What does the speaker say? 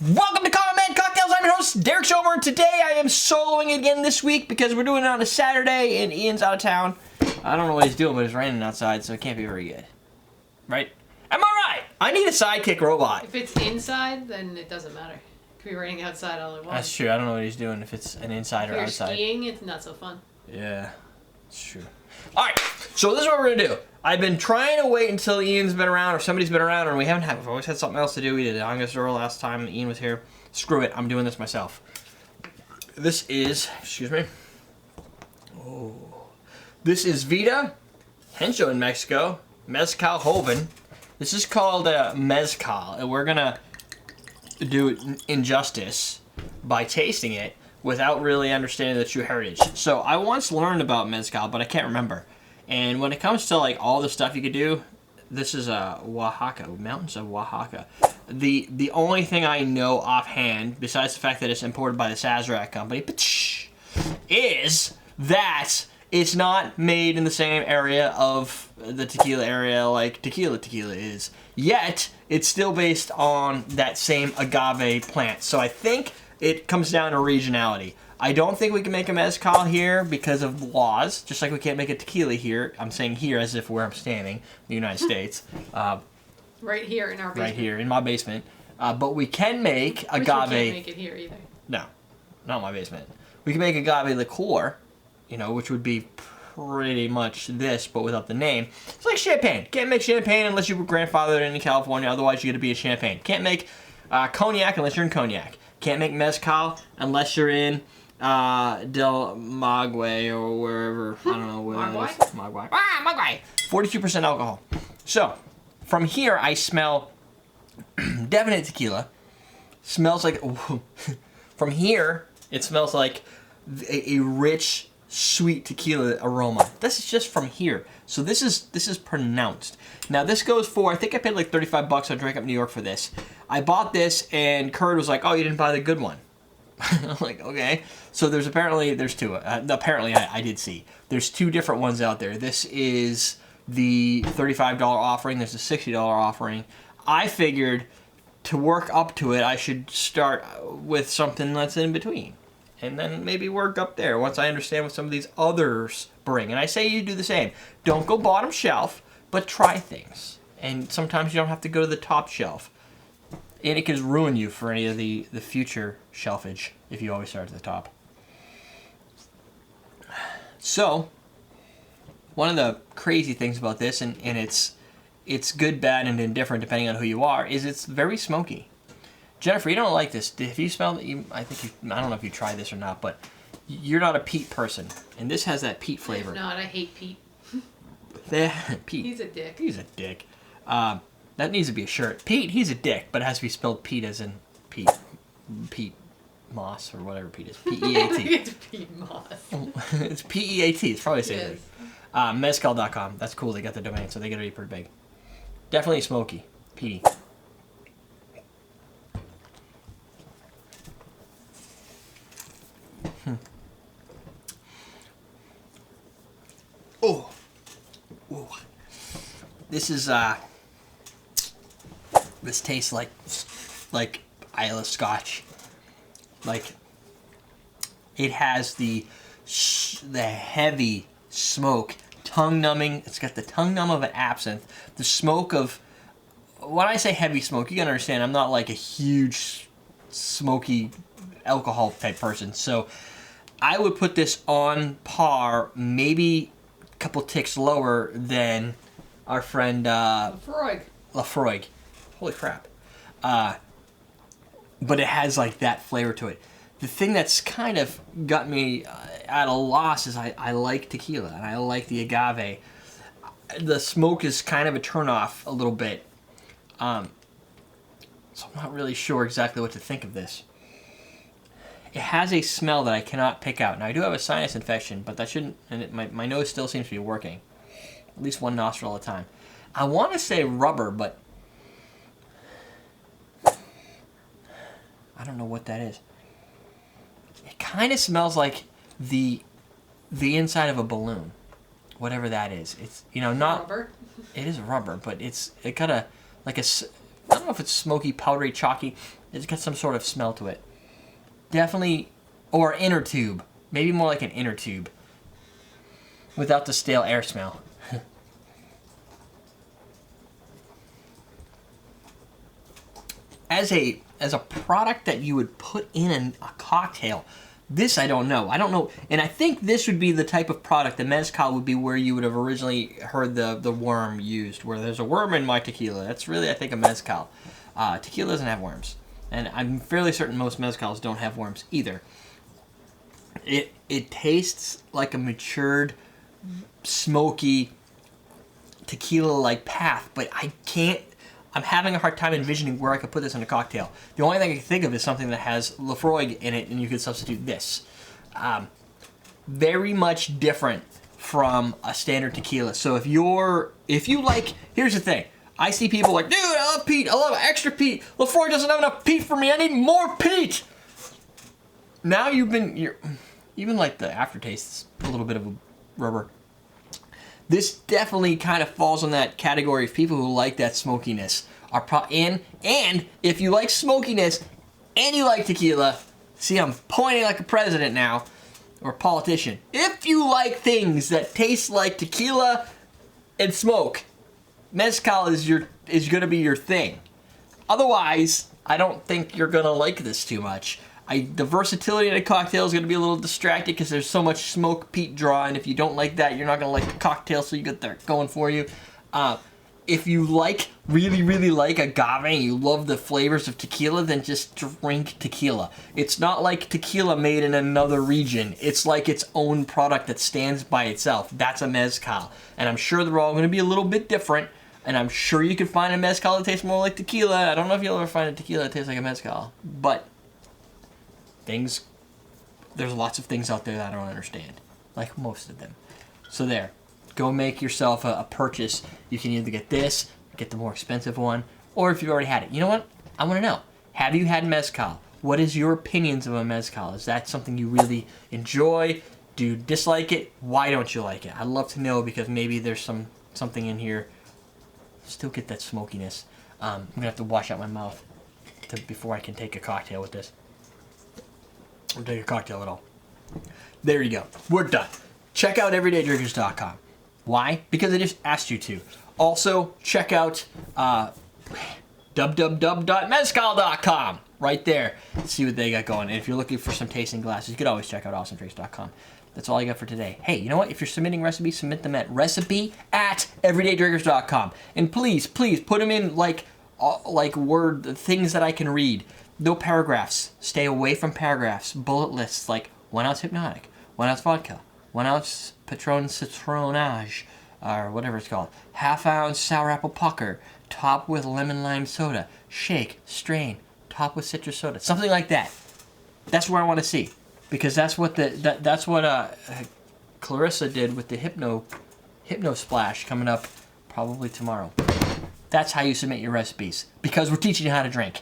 Welcome to Common Man Cocktails. I'm your host, Derek Joven. Today I am soloing again this week because we're doing it on a Saturday and Ian's out of town. I don't know what he's doing, but it's raining outside, so it can't be very good. Right? Am I right? I need a sidekick robot. If it's inside, then it doesn't matter. It could be raining outside all at once. That's true. I don't know what he's doing, if it's an inside or outside. If you're skiing, it's not so fun. Yeah, it's true. Alright, so this is what we're going to do. I've been trying to wait until Ian's been around or somebody's been around, and we haven't had. We've always had something else to do. We did August Earl last time Ian was here. Screw it, I'm doing this myself. This is, excuse me. Oh. This is Vida, Hencho in Mexico, Mezcal Joven. This is called Mezcal, and we're going to do it injustice by tasting it without really understanding the true heritage. So I once learned about Mezcal, but I can't remember. And when it comes to like all the stuff you could do, this is Oaxaca, mountains of Oaxaca. The only thing I know offhand, besides the fact that it's imported by the Sazerac company, is that it's not made in the same area of the tequila area like tequila is. Yet, it's still based on that same agave plant. So I think it comes down to regionality. I don't think we can make a mezcal here because of laws, just like we can't make a tequila here. I'm saying here as if where I'm standing, the United States. Right here in our basement. Right here in my basement. But we can make agave. We can't make it here either. No, not my basement. We can make agave liqueur, you know, which would be pretty much this, but without the name. It's like champagne. Can't make champagne unless you were grandfathered in California. Otherwise, you got to be a champagne. Can't make cognac unless you're in cognac. Can't make mezcal unless you're in Del Magui or wherever. I don't know where that is. Magui. Magui. 42% alcohol. So, from here, I smell definite tequila. Smells like... From here, it smells like a rich, sweet tequila aroma. This is just from here. So this is pronounced. Now this goes for, I think I paid like 35 bucks on Drink Up New York for this. I bought this and Kurt was like, oh, you didn't buy the good one. I'm like, okay. So there's two. Apparently I did see. There's two different ones out there. This is the $35 offering. There's a $60 offering. I figured to work up to it, I should start with something that's in between. And then maybe work up there once I understand what some of these others bring. And I say you do the same. Don't go bottom shelf, but try things. And sometimes you don't have to go to the top shelf. And it can ruin you for any of the future shelfage if you always start at the top. So, one of the crazy things about this, and it's good, bad, and indifferent depending on who you are, is it's very smoky. Jennifer, you don't like this. If you smell it, I don't know if you tried this or not, but you're not a peat person. And this has that peat flavor. If not, I hate Pete. Pete. He's a dick. He's a dick. That needs to be a shirt. Pete, he's a dick, but it has to be spelled Pete as in Pete. Pete Moss or whatever Pete is. P-E-A-T. It's Pete Moss. It's P-E-A-T. It's probably the same Yes. thing. Mezcal.com. That's cool. They got the domain, so they got to be pretty big. Definitely smoky. Petey. Oh. Ooh. This is this tastes like Isla Scotch. Like it has the heavy smoke, tongue numbing. It's got the tongue numb of an absinthe. The smoke of, when I say heavy smoke, you gotta understand I'm not like a huge smoky alcohol type person. So I would put this on par, maybe a couple ticks lower than our friend Lafroig. Holy crap. But it has like that flavor to it. The thing that's kind of got me at a loss is I like tequila and I like the agave. The smoke is kind of a turnoff a little bit. So I'm not really sure exactly what to think of this. It has a smell that I cannot pick out. Now I do have a sinus infection, but that shouldn't, and my nose still seems to be working. At least one nostril at a time. I want to say rubber, but I don't know what that is. It kind of smells like the inside of a balloon, whatever that is. It's, you know, not Rubber? It is rubber, but it got a like a, not don't know if it's smoky, powdery, chalky. It's got some sort of smell to it. Definitely, or inner tube. Maybe more like an inner tube. Without the stale air smell. As a product that you would put in a cocktail, this I don't know. I don't know, and I think this would be the type of product. The mezcal would be where you would have originally heard the worm used, where there's a worm in my tequila. That's really, I think, a mezcal. Tequila doesn't have worms, and I'm fairly certain most mezcals don't have worms either. It tastes like a matured, smoky, tequila-like path, but I'm having a hard time envisioning where I could put this in a cocktail. The only thing I can think of is something that has Lafroig in it, and you could substitute this. Very much different from a standard tequila. So if you like, here's the thing. I see people like, dude, I love peat. I love extra peat. Lafroig doesn't have enough peat for me. I need more peat. Now even like the aftertaste is a little bit of a rubber. This definitely kind of falls on that category of people who like that smokiness. And if you like smokiness and you like tequila, see, I'm pointing like a president now, or a politician. If you like things that taste like tequila and smoke, mezcal is going to be your thing. Otherwise, I don't think you're going to like this too much. The versatility in a cocktail is going to be a little distracted because there's so much smoke, peat draw, and if you don't like that, you're not going to like the cocktail, so you get that going for you. If you really like agave and you love the flavors of tequila, then just drink tequila. It's not like tequila made in another region. It's like its own product that stands by itself. That's a mezcal. And I'm sure they're all going to be a little bit different, and I'm sure you can find a mezcal that tastes more like tequila. I don't know if you'll ever find a tequila that tastes like a mezcal, but there's lots of things out there that I don't understand, like most of them. So there, go make yourself a purchase. You can either get this, get the more expensive one, or if you've already had it. You know what? I want to know. Have you had mezcal? What is your opinions of a mezcal? Is that something you really enjoy? Do you dislike it? Why don't you like it? I'd love to know, because maybe there's something in here. Still get that smokiness. I'm gonna have to wash out my mouth before I can take a cocktail with this. Or take a cocktail at all. There you go. We're done. Check out everydaydrinkers.com. Why? Because I just asked you to. Also, check out www.mezcal.com. Right there. See what they got going. And if you're looking for some tasting glasses, you could always check out awesomedrinks.com. That's all I got for today. Hey, you know what? If you're submitting recipes, submit them at recipe@everydaydrinkers.com. And please put them in like word things that I can read. No paragraphs. Stay away from paragraphs. Bullet lists like 1 ounce Hypnotic, 1 ounce vodka, 1 ounce Patron Citronage, or whatever it's called, ½ ounce sour apple pucker, top with lemon lime soda, shake, strain, top with citrus soda, something like that. That's where I want to see, because that's what Clarissa did with the Hypno Splash coming up probably tomorrow. That's how you submit your recipes, because we're teaching you how to drink.